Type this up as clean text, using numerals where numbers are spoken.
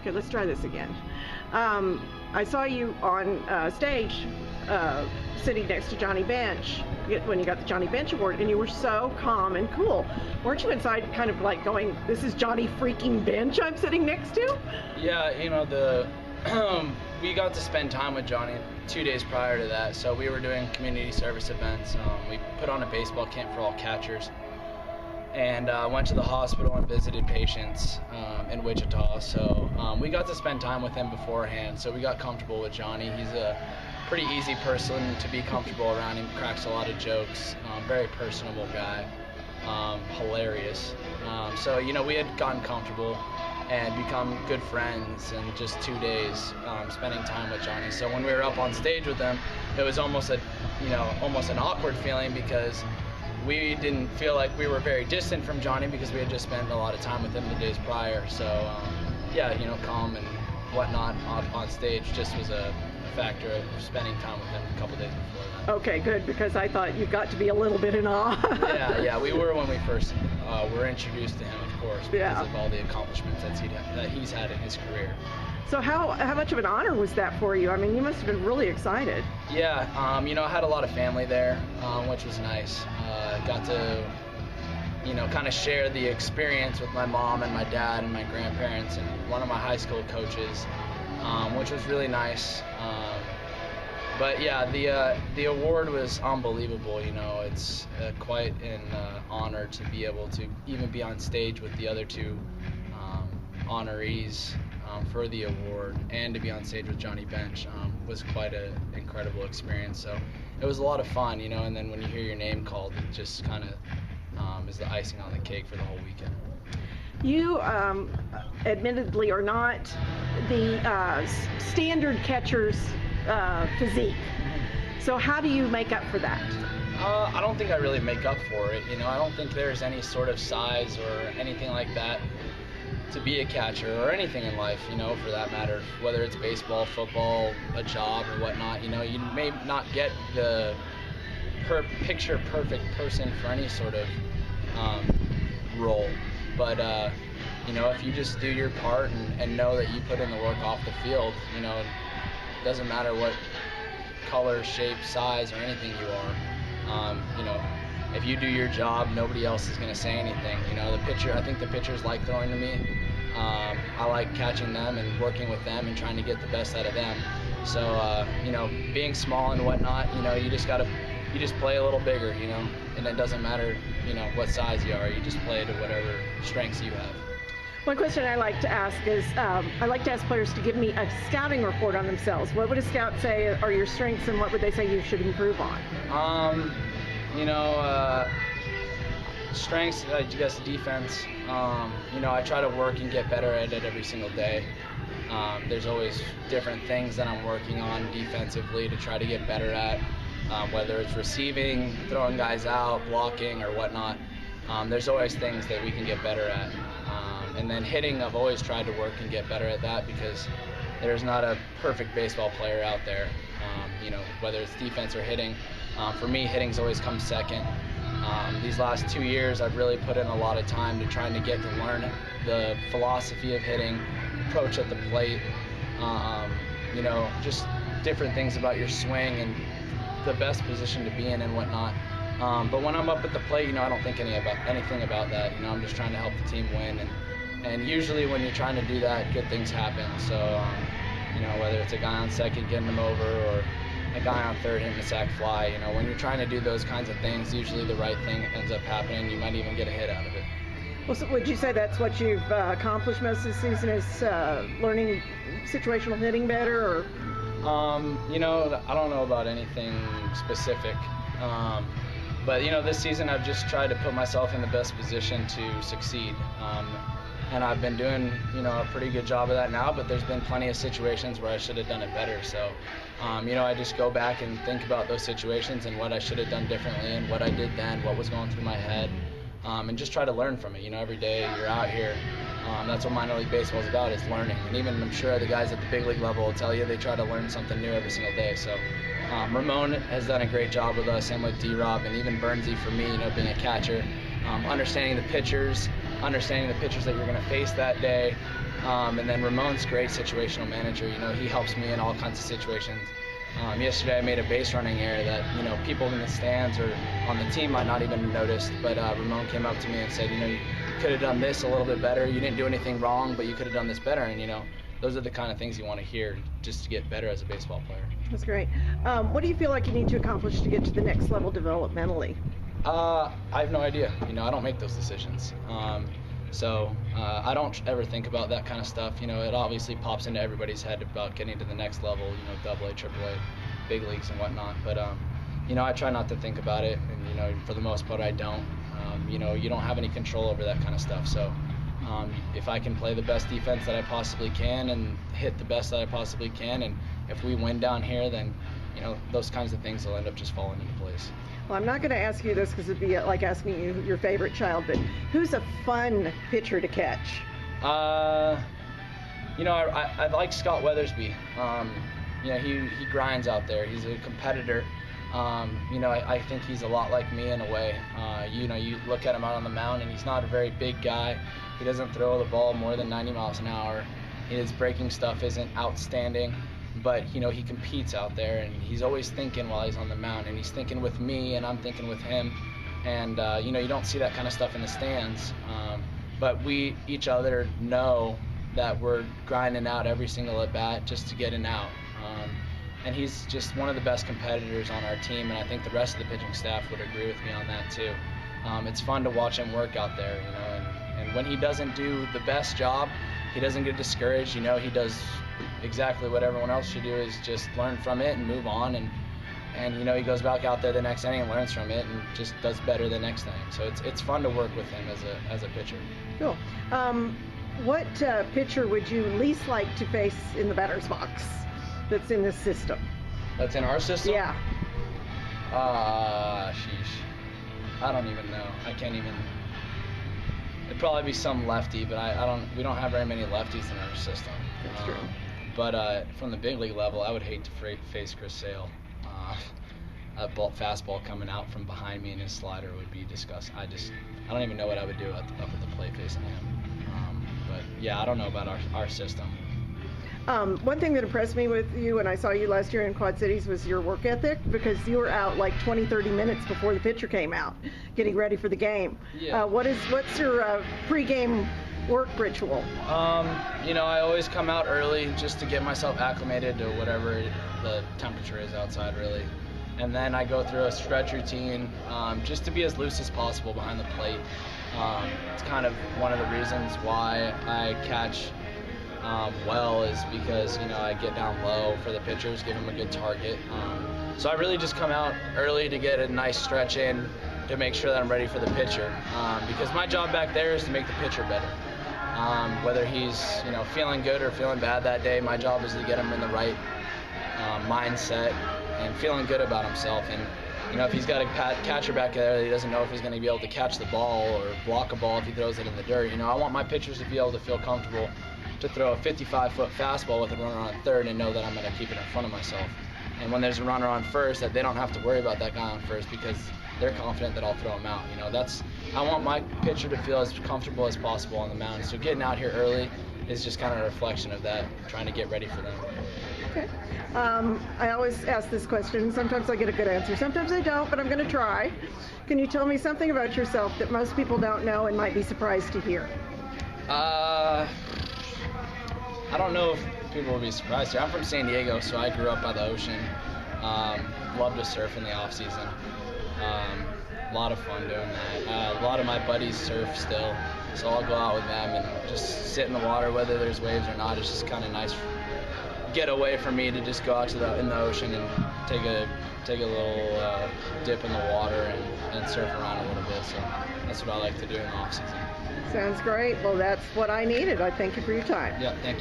Okay, let's try this again. I saw you on stage sitting next to Johnny Bench when you got the Johnny Bench Award, and you were so calm and cool. Weren't you inside kind of like going, this is Johnny freaking Bench I'm sitting next to? Yeah, you know, we got to spend time with Johnny 2 days prior to that, so we were doing community service events. We put on a baseball camp for all catchers, and went to the hospital and visited patients in Wichita. So we got to spend time with him beforehand, so we got comfortable with Johnny. He's a pretty easy person to be comfortable around. He cracks a lot of jokes, very personable guy, hilarious. So, you know, we had gotten comfortable and become good friends in just 2 days spending time with Johnny. So when we were up on stage with him, it was almost an awkward feeling, because we didn't feel like we were very distant from Johnny because we had just spent a lot of time with him the days prior. So yeah, you know, calm and whatnot on stage just was a factor of spending time with him a couple days before that. Okay, good, because I thought you got to be a little bit in awe. Yeah, we were when we first were introduced to him, of course, because of all the accomplishments that he's had in his career. So how much of an honor was that for you? I mean, you must have been really excited. Yeah, you know, I had a lot of family there, which was nice. Got to, you know, kind of share the experience with my mom and my dad and my grandparents and one of my high school coaches, which was really nice. But yeah, the award was unbelievable. You know, it's quite an honor to be able to even be on stage with the other two honorees for the award, and to be on stage with Johnny Bench was quite an incredible experience. So it was a lot of fun, you know, and then when you hear your name called, it just kind of is the icing on the cake for the whole weekend. You admittedly are not the standard catcher's physique. So how do you make up for that? I don't think I really make up for it. You know, I don't think there's any sort of size or anything like that to be a catcher, or anything in life, you know, for that matter, whether it's baseball, football, a job or whatnot. You know, you may not get the picture perfect person for any sort of role, but you know, if you just do your part and know that you put in the work off the field, you know, it doesn't matter what color, shape, size, or anything you are. You know, if you do your job, nobody else is going to say anything. You know, I think the pitchers like throwing to me. I like catching them and working with them and trying to get the best out of them. So, you know, being small and whatnot, you know, you just play a little bigger, you know, and it doesn't matter, you know, what size you are. You just play to whatever strengths you have. One question I like to ask is, I like to ask players to give me a scouting report on themselves. What would a scout say are your strengths, and what would they say you should improve on? You know, strengths, I guess defense. You know, I try to work and get better at it every single day. There's always different things that I'm working on defensively to try to get better at, whether it's receiving, throwing guys out, blocking, or whatnot. There's always things that we can get better at. And then hitting, I've always tried to work and get better at that, because there's not a perfect baseball player out there. You know, whether it's defense or hitting. For me, hitting's always come second. These last 2 years, I've really put in a lot of time to trying to get to learn the philosophy of hitting, approach at the plate, you know, just different things about your swing and the best position to be in and whatnot. But when I'm up at the plate, you know, I don't think anything about that. You know, I'm just trying to help the team win, and usually when you're trying to do that, good things happen. So, you know, whether it's a guy on second getting them over, or a guy on third hitting a sac fly, you know, when you're trying to do those kinds of things, usually the right thing ends up happening. You might even get a hit out of it. Well, so would you say that's what you've accomplished most of the season, is learning situational hitting better, or? You know, I don't know about anything specific. But, you know, this season I've just tried to put myself in the best position to succeed. And I've been doing, you know, a pretty good job of that now, but there's been plenty of situations where I should have done it better. So, you know, I just go back and think about those situations and what I should have done differently and what I did then, what was going through my head, and just try to learn from it. You know, every day you're out here, that's what minor league baseball is about, is learning. And even I'm sure the guys at the big league level will tell you they try to learn something new every single day. So Ramon has done a great job with us, and with D-Rob, and even Bernsey for me, you know, being a catcher, understanding the pitchers that you're going to face that day, And then Ramon's great situational manager. You know, he helps me in all kinds of situations. Yesterday I made a base running error that, you know, people in the stands or on the team might not even notice, but Ramon came up to me and said, you know, you could have done this a little bit better. You didn't do anything wrong, but you could have done this better. And, you know, those are the kind of things you want to hear just to get better as a baseball player. That's great. What do you feel like you need to accomplish to get to the next level developmentally? I have no idea. You know, I don't make those decisions. So I don't ever think about that kind of stuff. You know, it obviously pops into everybody's head about getting to the next level, you know, AA, AAA, big leagues and whatnot. But, you know, I try not to think about it. And, you know, for the most part, I don't. You know, you don't have any control over that kind of stuff. So if I can play the best defense that I possibly can and hit the best that I possibly can, and if we win down here, then, you know, those kinds of things will end up just falling into place. Well, I'm not going to ask you this because it'd be like asking you your favorite child, but who's a fun pitcher to catch? You know, I like Scott Weathersby. You know, he grinds out there. He's a competitor. You know, I think he's a lot like me in a way. You know, you look at him out on the mound, and he's not a very big guy. He doesn't throw the ball more than 90 miles an hour. His breaking stuff isn't outstanding. But, you know, he competes out there, and he's always thinking while he's on the mound, and he's thinking with me, and I'm thinking with him. And, you know, you don't see that kind of stuff in the stands. But we each other know that we're grinding out every single at-bat just to get an out. And he's just one of the best competitors on our team, and I think the rest of the pitching staff would agree with me on that too. It's fun to watch him work out there, you know, and when he doesn't do the best job, he doesn't get discouraged. You know, he does exactly what everyone else should do, is just learn from it and move on, and you know, he goes back out there the next inning and learns from it and just does better the next inning. So it's fun to work with him as a pitcher. Cool. What pitcher would you least like to face in the batter's box that's in this system? That's in our system? Yeah. Sheesh. I don't even know. I can't even. It'd probably be some lefty, but we don't have very many lefties in our system. That's true. But from the big league level, I would hate to face Chris Sale. A fastball coming out from behind me and his slider would be disgusting. I don't even know what I would do up at the plate facing him. But yeah, I don't know about our system. One thing that impressed me with you when I saw you last year in Quad Cities was your work ethic, because you were out like 20-30 minutes before the pitcher came out, getting ready for the game. Yeah. What's your pre-game work ritual? You know, I always come out early just to get myself acclimated to whatever the temperature is outside, really. And then I go through a stretch routine just to be as loose as possible behind the plate. It's kind of one of the reasons why I catch well, is because, you know, I get down low for the pitchers, give them a good target. So I really just come out early to get a nice stretch in to make sure that I'm ready for the pitcher, because my job back there is to make the pitcher better. Whether he's, you know, feeling good or feeling bad that day, my job is to get him in the right mindset and feeling good about himself. And, you know, if he's got a catcher back there that he doesn't know if he's going to be able to catch the ball or block a ball if he throws it in the dirt, you know, I want my pitchers to be able to feel comfortable to throw a 55-foot fastball with a runner on third and know that I'm going to keep it in front of myself. And when there's a runner on first, that they don't have to worry about that guy on first, because they're confident that I'll throw him out. You know, I want my pitcher to feel as comfortable as possible on the mound. So getting out here early is just kind of a reflection of that, trying to get ready for them. Okay. I always ask this question. Sometimes I get a good answer. Sometimes I don't, but I'm going to try. Can you tell me something about yourself that most people don't know and might be surprised to hear? I don't know if people will be surprised here. I'm from San Diego, so I grew up by the ocean. Love to surf in the off season. A lot of fun doing that. A lot of my buddies surf still, so I'll go out with them and just sit in the water, whether there's waves or not. It's just kind of nice getaway for me to just go out to in the ocean and take a little dip in the water and surf around a little bit. So that's what I like to do in the off season. Sounds great. Well, that's what I needed. I thank you for your time. Yeah, thank you.